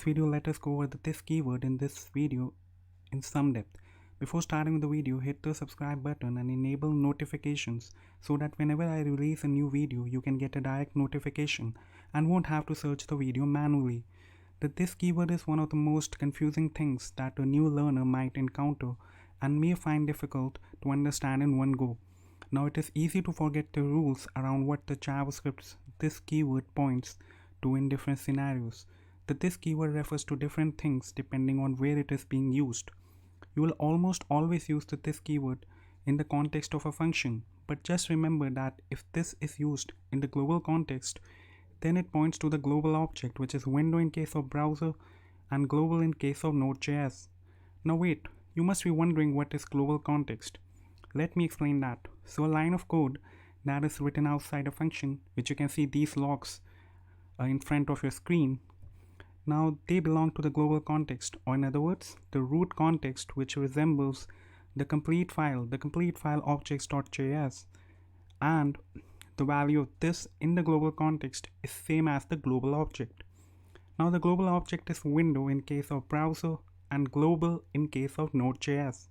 Video, let us go over this keyword in this video in some depth. Before starting the video, hit the subscribe button and enable notifications so that whenever I release a new video, you can get a direct notification and won't have to search the video manually. This keyword is one of the most confusing things that a new learner might encounter and may find difficult to understand in one go. Now it is easy to forget the rules around what the JavaScript this keyword points to in different scenarios. This keyword refers to different things depending on where it is being used. You will almost always use this keyword in the context of a function, but just remember that if this is used in the global context, then it points to the global object, which is window in case of browser and global in case of Node.js. Now wait, you must be wondering what is global context. Let me explain that. So a line of code that is written outside a function, which you can see these logs in front of your screen. Now they belong to the global context, or in other words, the root context, which resembles the complete file objects.js, and the value of this in the global context is same as the global object. Now the global object is window in case of browser and global in case of Node.js.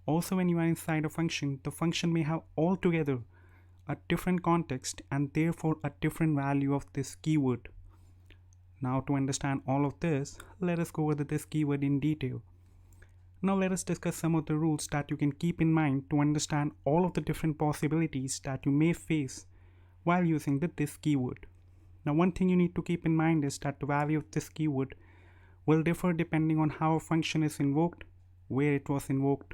Also, when you are inside a function, the function may have altogether a different context and therefore a different value of this keyword. Now to understand all of this, let us go over this keyword in detail. Now let us discuss some of the rules that you can keep in mind to understand all of the different possibilities that you may face while using this keyword. Now one thing you need to keep in mind is that the value of this keyword will differ depending on how a function is invoked, where it was invoked,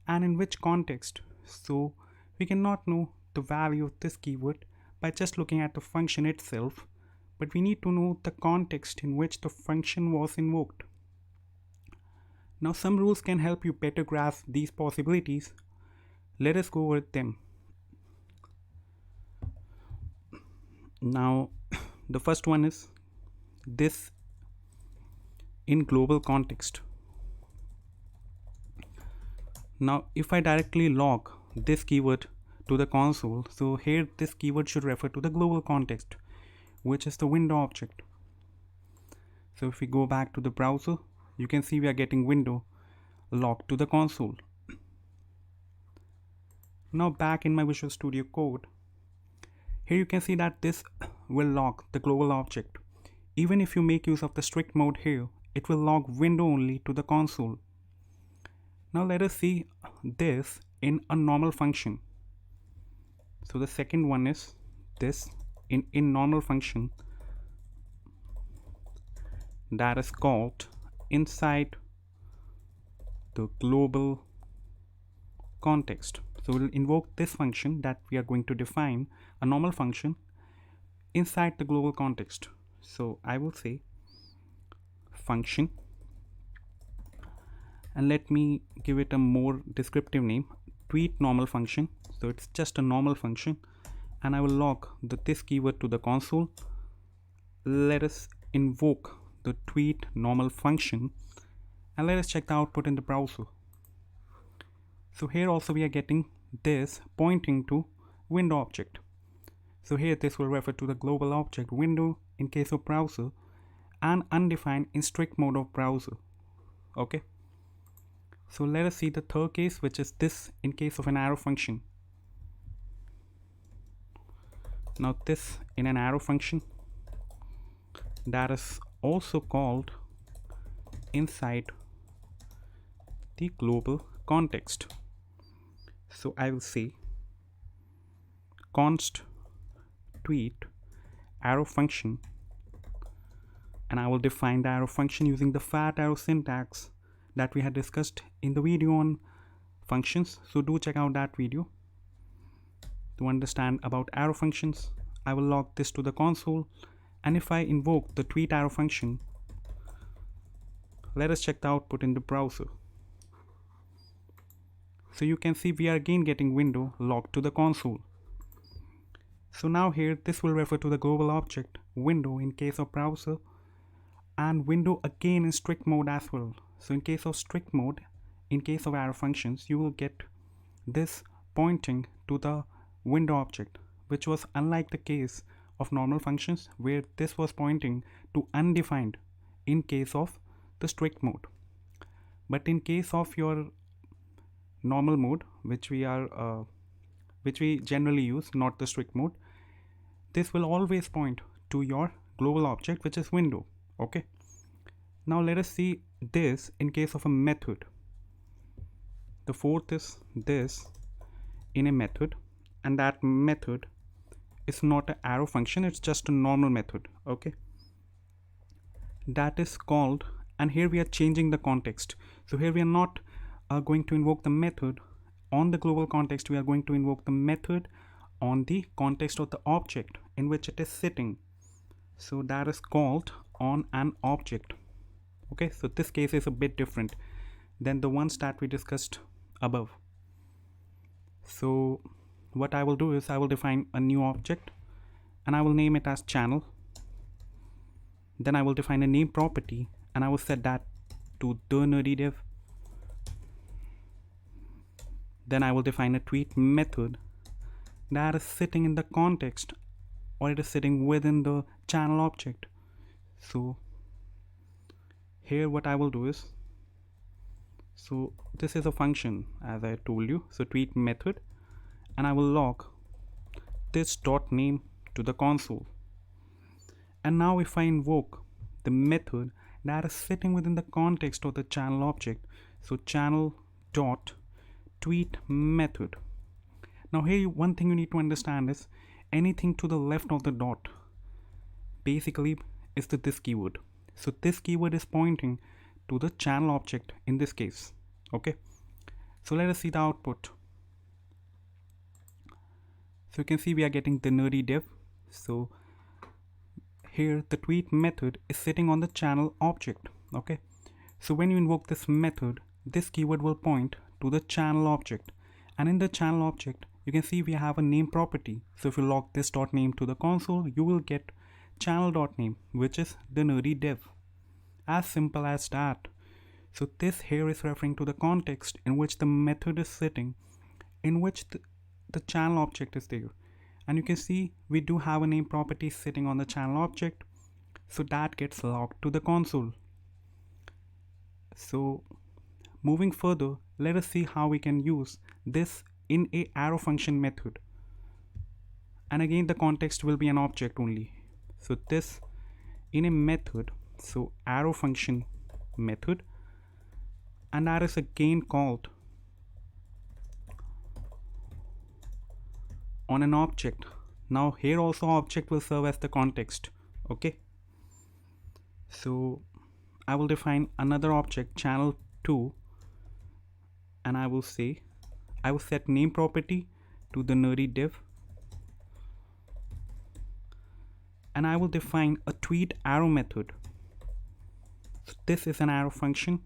and in which context. So we cannot know the value of this keyword by just looking at the function itself, but we need to know the context in which the function was invoked. Now some rules can help you better grasp these possibilities. Let us go over them. Now the first one is this in global context. Now if I directly log this keyword to the console, so here this keyword should refer to the global context, which is the window object. So if we go back to the browser, you can see we are getting window logged to the console. Now back in my Visual Studio Code, here you can see that this will log the global object. Even if you make use of the strict mode here, it will log window only to the console. Now let us see this in a normal function. So the second one is this in normal function that is called inside the global context. So we'll invoke this function that we are going to define, a normal function inside the global context. So I will say function, and let me give it a more descriptive name, tweet normal function. So it's just a normal function, and I will log this keyword to the console. Let us invoke the tweet normal function and let us check the output in the browser. So here also we are getting this pointing to window object. So here this will refer to the global object window in case of browser and undefined in strict mode of browser. Okay. So let us see the third case, which is this in case of an arrow function. Now this in an arrow function that is also called inside the global context. So I will say const tweet arrow function, and I will define the arrow function using the fat arrow syntax that we had discussed in the video on functions. So do check out that video to understand about arrow functions. I will log this to the console, and if I invoke the tweet arrow function, let us check the output in the browser. So you can see we are again getting window logged to the console. So now here this will refer to the global object window in case of browser and window again in strict mode as well. So in case of strict mode, in case of arrow functions, you will get this pointing to the window object, which was unlike the case of normal functions where this was pointing to undefined in case of the strict mode. But in case of your normal mode, which we generally use, not the strict mode, this will always point to your global object, which is window. Okay, now let us see this in case of a method. The fourth is this in a method, and that method is not an arrow function, it's just a normal method. Okay, that is called, and here we are changing the context. So here we are not going to invoke the method on the global context, we are going to invoke the method on the context of the object in which it is sitting. So that is called on an object. Okay, so this case is a bit different than the ones that we discussed above. So what I will do is I will define a new object and I will name it as channel. Then I will define a name property and I will set that to the nerdy div. Then I will define a tweet method that is sitting in the context, or it is sitting within the channel object. So here what I will do is, so this is a function as I told you, so tweet method, and I will log this dot name to the console. And now if I invoke the method that is sitting within the context of the channel object, so channel dot tweet method. Now here one thing you need to understand is anything to the left of the dot basically is the this keyword. So this keyword is pointing to the channel object in this case. Okay, so let us see the output. So you can see we are getting the nerdy div. So here the tweet method is sitting on the channel object. Okay, so when you invoke this method, this keyword will point to the channel object, and in the channel object you can see we have a name property. So if you log this dot name to the console, you will get channel dot name, which is the nerdy div. As simple as that. So this here is referring to the context in which the method is sitting, in which the channel object is there. And you can see we do have a name property sitting on the channel object, so that gets logged to the console. So moving further, let us see how we can use this in a arrow function method. And again the context will be an object only. So this in a method, so arrow function method, and that is again called on an object. Now here also object will serve as the context. Okay, so I will define another object channel 2, and I will say I will set name property to the nerdy div, and I will define a tweet arrow method. So this is an arrow function.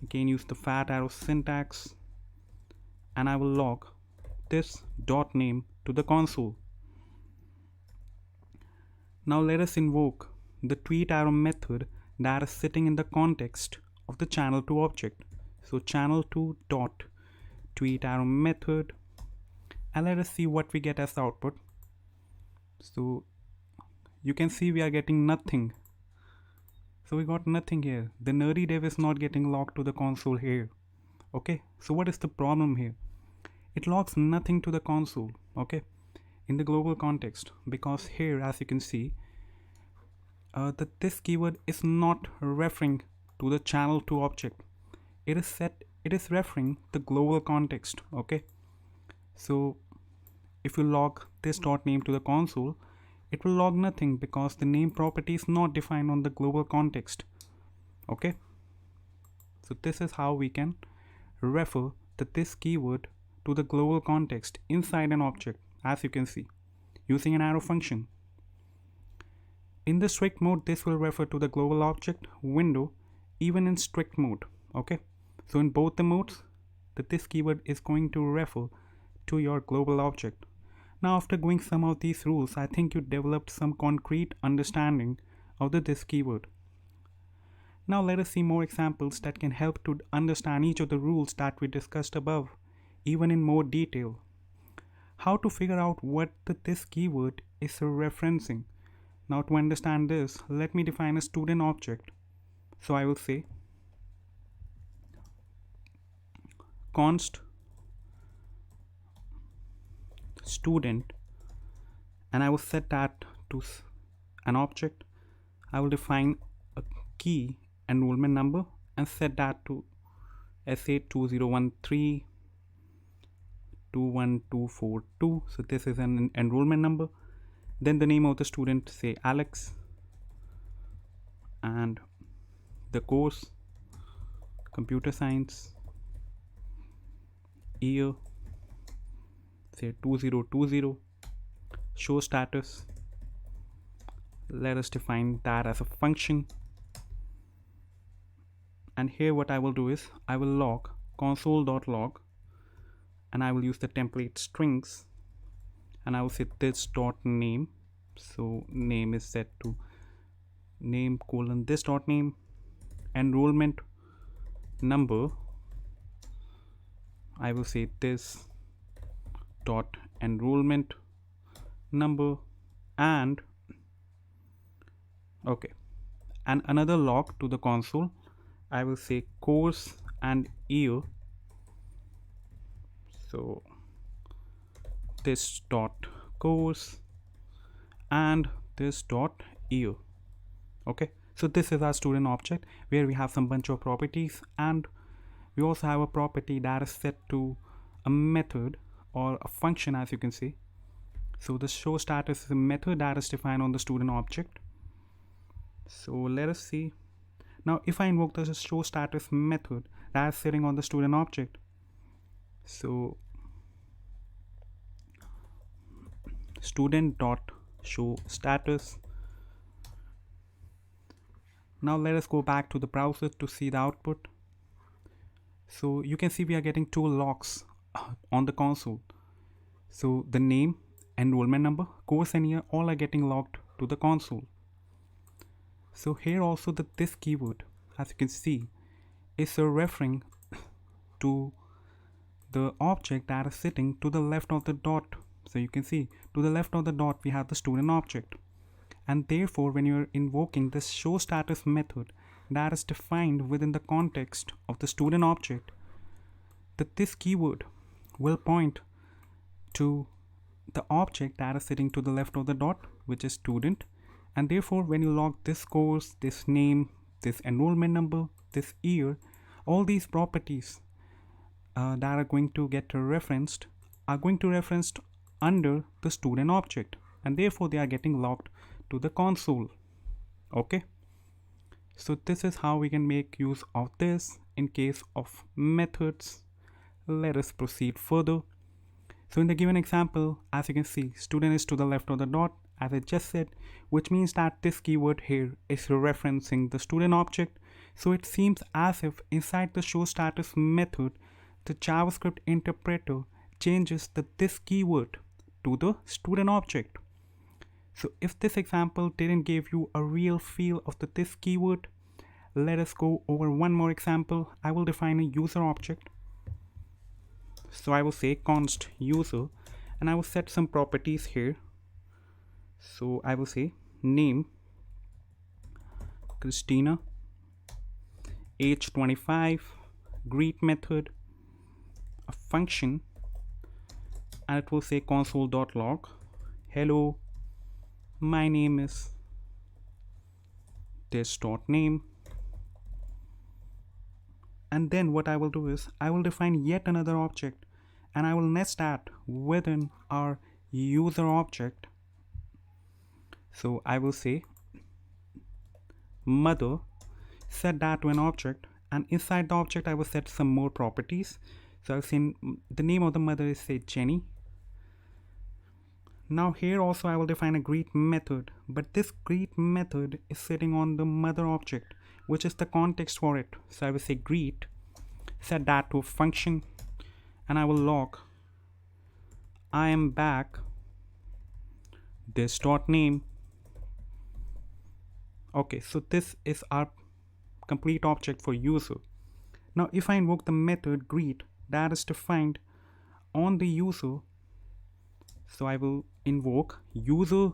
Again use the fat arrow syntax, and I will log this dot name to the console. Now let us invoke the tweet arrow method that is sitting in the context of the channel 2 object. So channel 2 dot tweet arrow method, and let us see what we get as the output. So you can see we are getting nothing. So we got nothing here. The nerdy div is not getting logged to the console here. Okay, so what is the problem here? It logs nothing to the console, okay, in the global context, because here as you can see that this keyword is not referring to the channel 2 object. It is referring the global context. Okay, so if you log this dot name to the console, it will log nothing because the name property is not defined on the global context. Okay, so this is how we can refer this keyword to the global context inside an object, as you can see, using an arrow function. In the strict mode, this will refer to the global object window even in strict mode. Okay, so in both the modes, this keyword is going to refer to your global object. Now after going some of these rules, I think you developed some concrete understanding of the this keyword. Now let us see more examples that can help to understand each of the rules that we discussed above, even in more detail. How to figure out what this keyword is referencing. Now to understand this, let me define a student object. So I will say const student, and I will set that to an object. I will define a key enrollment number and set that to SA2013 21242. So this is an enrollment number. Then the name of the student, say Alex, and the course computer science, year, say 2020. Show status, let us define that as a function. And here what I will do is I will log console.log, and I will use the template strings, and I will set this dot name. So name is set to name colon this dot name, enrollment number, I will say this dot enrollment number, and okay, and another log to the console. I will say course and year. So this dot course and this dot year. Okay, so this is our student object where we have some bunch of properties, and we also have a property that is set to a method or a function, as you can see. So the show status is a method that is defined on the student object. So let us see. Now if I invoke the show status method that is sitting on the student object, so student dot show status. Now let us go back to the browser to see the output. So you can see we are getting two logs on the console. So the name, enrollment number, course and year all are getting logged to the console. So here also this keyword, as you can see, is referring to the object that is sitting to the left of the dot. So you can see to the left of the dot we have the student object, and therefore when you're invoking this show status method that is defined within the context of the student object, that this keyword will point to the object that is sitting to the left of the dot, which is student, and therefore when you log this course, this name, this enrollment number, this year, all these properties that are going to get referenced are going to referenced under the student object, and therefore they are getting logged to the console. Okay, so this is how we can make use of this in case of methods. Let us proceed further. So in the given example, as you can see, student is to the left of the dot, as I just said, which means that this keyword here is referencing the student object. So it seems as if inside the show status method, the JavaScript interpreter changes this keyword to the student object. So if this example didn't give you a real feel of this keyword, let us go over one more example. I will define a user object. So I will say const user, and I will set some properties here. So I will say name Christina, age 25, greet method, a function, and it will say console.log, hello, my name is this dot name. And then what I will do is I will define yet another object, and I will nest that within our user object. So I will say mother, set that to an object, and inside the object I will set some more properties. So I'll say the name of the mother is, say, Jenny. Now here also I will define a greet method, but this greet method is sitting on the mother object, which is the context for it. So I will say greet, set that to a function, and I will log I am back this dot name. Okay, so this is our complete object for user. Now if I invoke the method greet that is defined on the user, so I will invoke user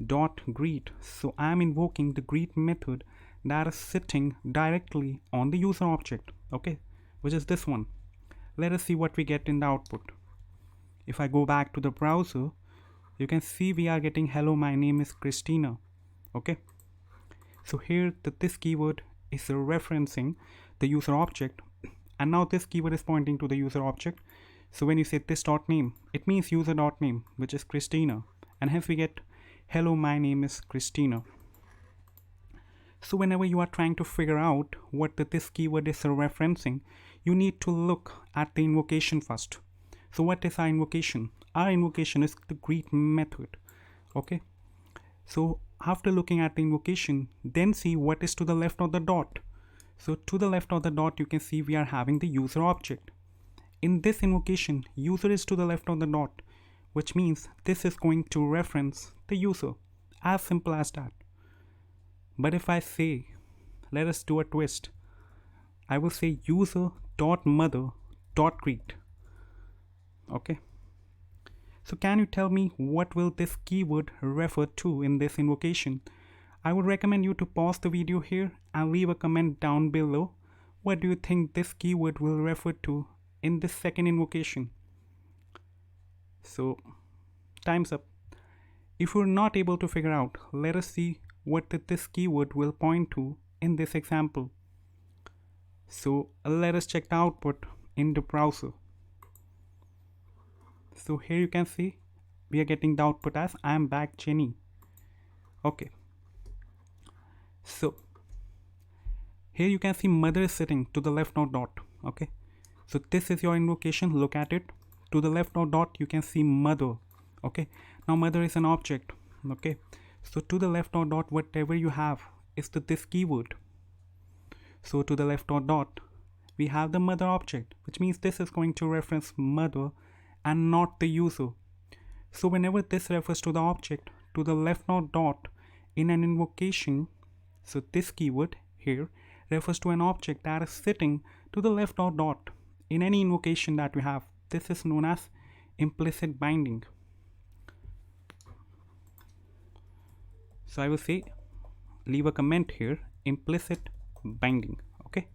dot greet. So I'm invoking the greet method that is sitting directly on the user object, okay, which is this one. Let us see what we get in the output. If I go back to the browser, you can see we are getting hello, my name is Christina, okay. So here this keyword is referencing the user object, and now this keyword is pointing to the user object. So when you say this dot name, it means user dot name, which is Christina, and hence we get hello, my name is Christina. So whenever you are trying to figure out what this keyword is referencing, you need to look at the invocation first. So what is our invocation? Our invocation is the greet method, okay. So after looking at the invocation, then see what is to the left of the dot. So to the left of the dot, you can see we are having the user object. In this invocation, user is to the left of the dot, which means this is going to reference the user. As simple as that. But if I say, let us do a twist, I will say user.mother.greet. Okay. So can you tell me what will this keyword refer to in this invocation? I would recommend you to pause the video here and leave a comment down below. What do you think this keyword will refer to in this second invocation? So time's up. If you're not able to figure out, let us see what this keyword will point to in this example. So let us check the output in the browser. So here you can see we are getting the output as I am back Jenny. Okay. So here you can see mother is sitting to the left of dot. Okay. So this is your invocation. Look at it. To the left of dot you can see mother. Okay. Now mother is an object. Okay. So to the left of dot, whatever you have is this keyword. So to the left of dot we have the mother object, which means this is going to reference mother and not the user. So whenever this refers to the object to the left of dot in an invocation, so this keyword here refers to an object that is sitting to the left of dot in any invocation that we have. This is known as implicit binding. So I will say, leave a comment here, implicit binding. Okay.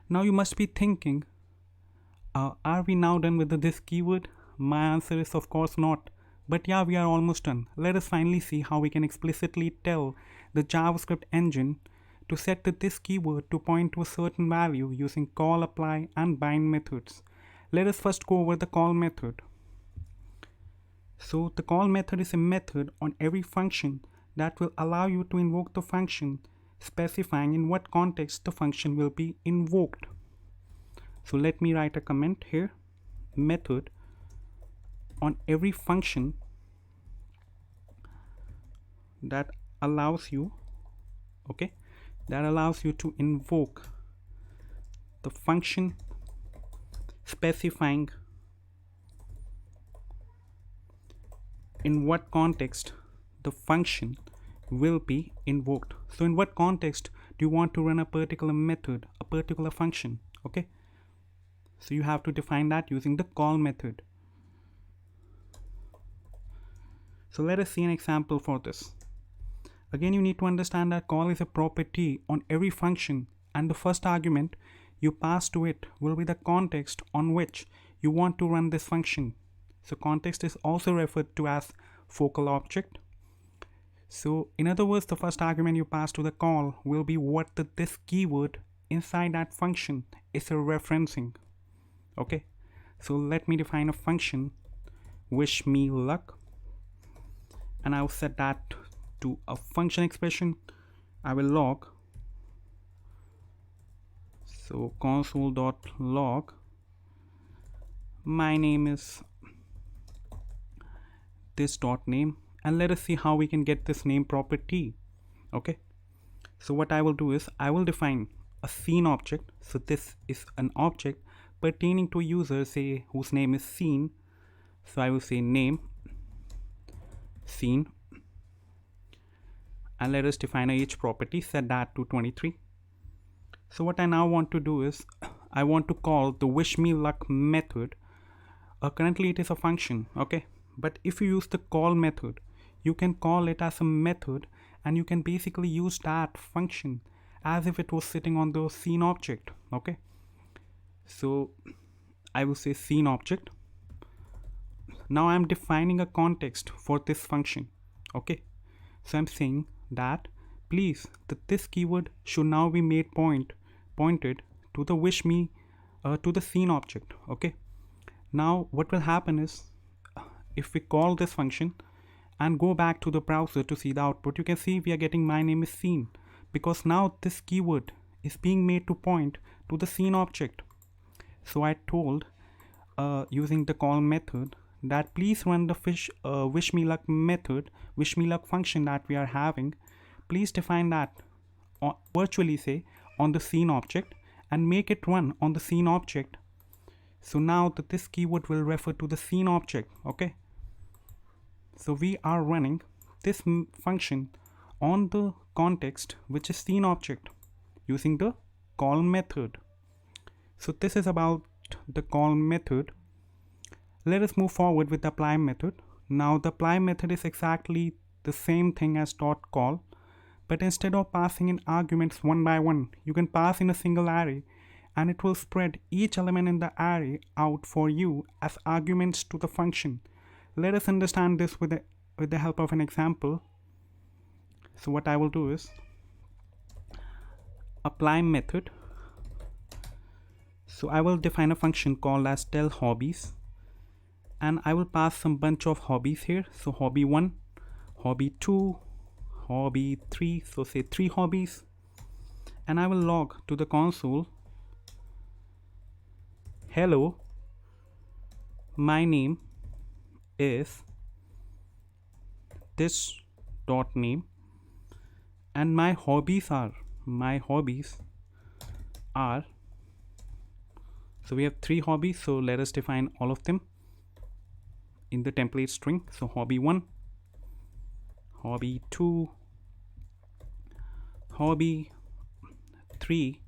Now you must be thinking, are we now done with this keyword? My answer is of course not. But yeah, we are almost done. Let us finally see how we can explicitly tell the JavaScript engine to set this keyword to point to a certain value using call, apply, and bind methods. Let us first go over the call method. So the call method is a method on every function that will allow you to invoke the function, specifying in what context the function will be invoked. So let me write a comment here, method on every function that allows you, okay, that allows you to invoke the function specifying in what context the function will be invoked. So in what context do you want to run a particular method, a particular function, okay? So you have to define that using the call method. So let us see an example for this. Again, you need to understand that call is a property on every function, and the first argument you pass to it will be the context on which you want to run this function. So context is also referred to as focal object. So in other words, the first argument you pass to the call will be what this keyword inside that function is referencing. Okay, so let me define a function, wish me luck, and I'll set that to a function expression. I will log, so console.log, my name is this dot name, and let us see how we can get this name property. Okay, so what I will do is I will define a scene object. So this is an object pertaining to a user, say whose name is scene. So I will say name scene, and let us define a age property, set that to 23. So what I now want to do is I want to call the wish me luck method. Currently it is a function, okay, But if you use the call method, you can call it as a method, and you can basically use that function as if it was sitting on the scene object. Okay, so I will say scene object. Now I'm defining a context for this function. Okay, so I'm saying that please this keyword should now be made pointed to the to the scene object. Okay, now what will happen is, if we call this function and go back to the browser to see the output, you can see we are getting my name is scene, because now this keyword is being made to point to the scene object. So I told using the call method that please run the wish me luck method, wish me luck function that we are having. Please define that virtually say on the scene object and make it run on the scene object. So now that this keyword will refer to the scene object. Okay, so we are running this function on the context which is scene object using the call method. So this is about the call method. Let us move forward with the apply method. Now the apply method is exactly the same thing as .call, but instead of passing in arguments one by one, you can pass in a single array, and it will spread each element in the array out for you as arguments to the function. Let us understand this with the help of an example. So what I will do is apply method. So I will define a function called as tell hobbies, and I will pass some bunch of hobbies here. So hobby 1, hobby 2, hobby 3, so say 3 hobbies, and I will log to the console, hello, my name is this dot name, and my hobbies are so we have 3 hobbies, so let us define all of them in the template string. So hobby 1, hobby 2, hobby 3.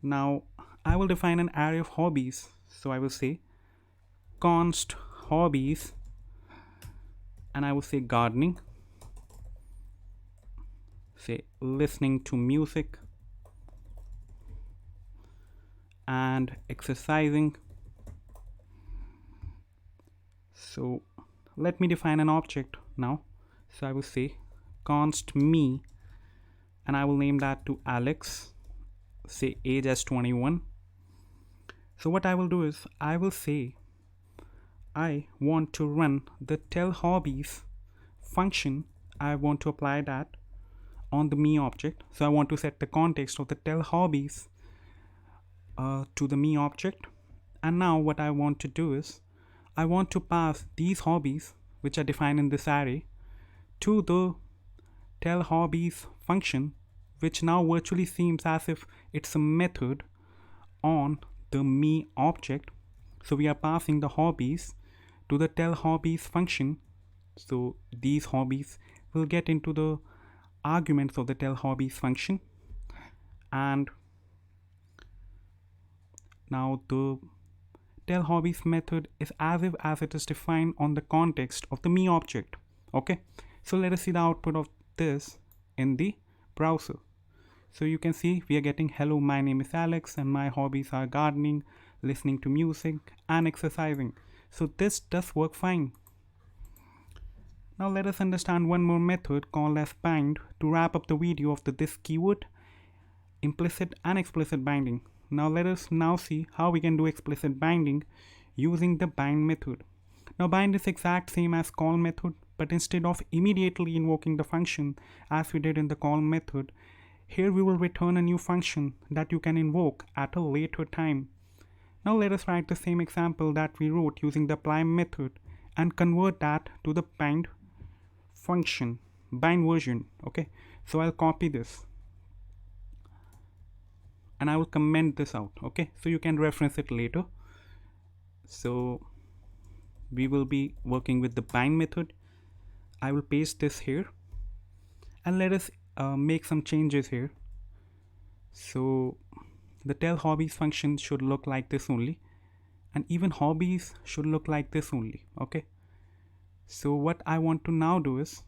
Now I will define an array of hobbies. So I will say const hobbies, and I will say gardening, say listening to music, and exercising. So let me define an object now. So I will say const me, and I will name that to Alex, say age as 21. So what I will do is I will say I want to run the tell hobbies function. I want to apply that on the me object. So I want to set the context of the tell hobbies to the me object. And now what I want to do is I want to pass these hobbies, which are defined in this array, to the tell hobbies function, which now virtually seems as if it's a method on the me object. So we are passing the hobbies to the tell hobbies function. So these hobbies will get into the arguments of the tell hobbies function, and now the tell hobbies method is as if as it is defined on the context of the me object. Okay, so let us see the output of this in the browser. So you can see we are getting hello, my name is Alex, and my hobbies are gardening, listening to music, and exercising. So this does work fine. Now let us understand one more method called as bind to wrap up the video of this keyword, implicit and explicit binding. Now let us now see how we can do explicit binding using the bind method. Now bind is exact same as call method, but instead of immediately invoking the function as we did in the call method, here we will return a new function that you can invoke at a later time. Now let us write the same example that we wrote using the apply method and convert that to the bind function, bind version. Okay, so I'll copy this and I will comment this out. Okay, so you can reference it later. So we will be working with the bind method. I will paste this here, and let us make some changes here. So the tell hobbies function should look like this only, and even hobbies should look like this only. Okay, so what I want to now do is,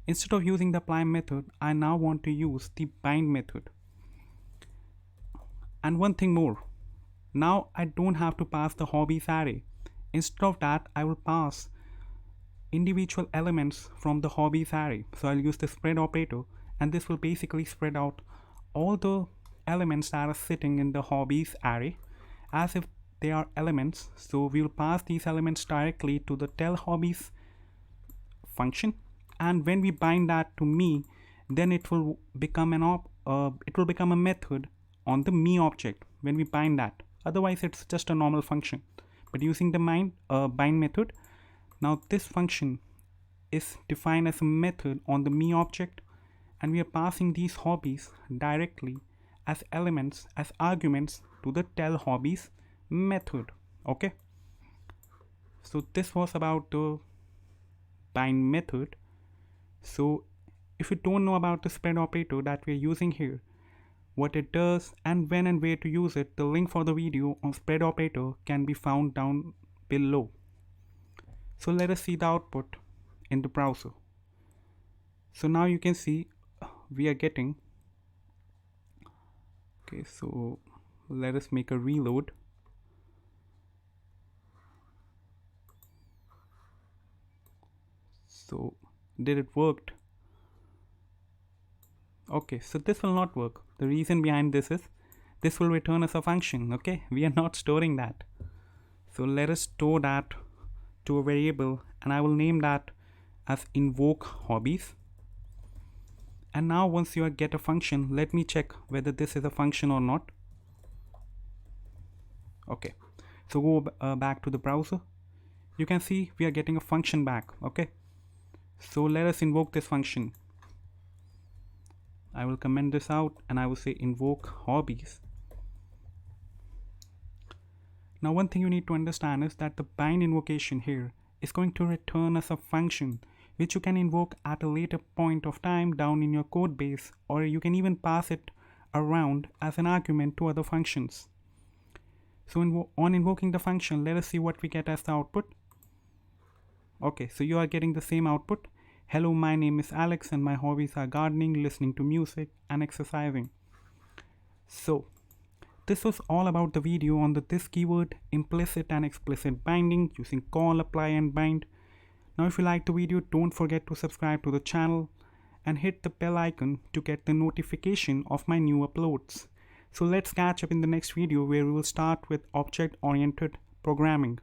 instead of using the apply method, I now want to use the bind method. And one thing more, now I don't have to pass the hobbies array. Instead of that, I will pass individual elements from the hobbies array. So I'll use the spread operator, and this will basically spread out all the elements that are sitting in the hobbies array as if they are elements. So we'll pass these elements directly to the tell hobbies function, and when we bind that to me, then it will become a method on the me object when we bind that. Otherwise it's just a normal function, but using the bind method, now this function is defined as a method on the me object, and we are passing these hobbies directly as elements, as arguments to the tell hobbies method. Okay, so this was about the bind method. So if you don't know about the spread operator that we're using here, what it does and when and where to use it, the link for the video on spread operator can be found down below. So let us see the output in the browser. So now you can see we are getting, okay, so let us make a reload. So did it worked? Okay, so this will not work. The reason behind this is this will return as a function. Okay, we are not storing that. So let us store that to a variable, and I will name that as invoke hobbies. And now once you get a function, let me check whether this is a function or not. Okay, so go back to the browser. You can see we are getting a function back. Okay, so let us invoke this function. I will comment this out and I will say invoke hobbies. Now one thing you need to understand is that the bind invocation here is going to return as a function which you can invoke at a later point of time down in your code base, or you can even pass it around as an argument to other functions. So on invoking the function, let us see what we get as the output. Okay, so you are getting the same output. Hello, my name is Alex and my hobbies are gardening, listening to music and exercising. So this was all about the video on this keyword, implicit and explicit binding using call, apply and bind. Now if you like the video, don't forget to subscribe to the channel and hit the bell icon to get the notification of my new uploads. So let's catch up in the next video where we will start with object-oriented programming.